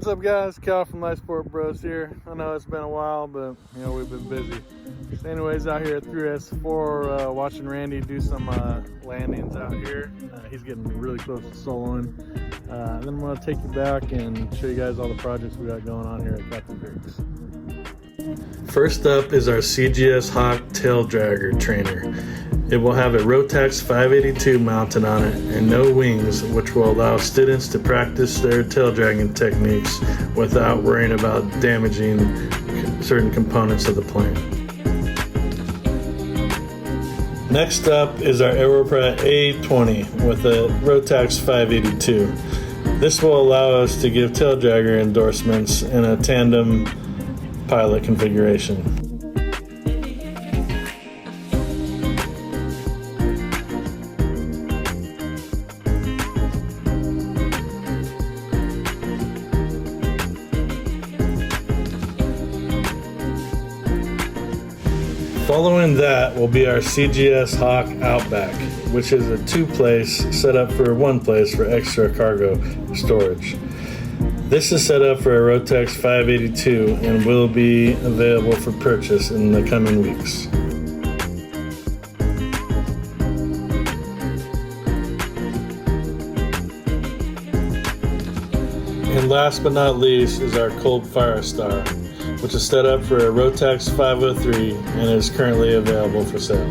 What's up, guys? Cal from Light Sport Bros here. I know it's been a while, but we've been busy. So anyways, out here at 3S4 watching Randy do some landings out here. He's getting really close to soloing. Then I'm going to take you back and show you guys all the projects we got going on here at Captain Griggs. First up is our CGS Hawk Tail Dragger trainer. It will have a Rotax 582 mounted on it and no wings, which will allow students to practice their tail dragging techniques without worrying about damaging certain components of the plane. Next up is our Aeroprat A20 with a Rotax 582. This will allow us to give tail dragger endorsements in a tandem pilot configuration. Following that will be our CGS Hawk Outback, which is a two-place set up for one place for extra cargo storage. This is set up for a Rotax 582 and will be available for purchase in the coming weeks. And last but not least is our Cold Fire Star, which is set up for a Rotax 503 and is currently available for sale.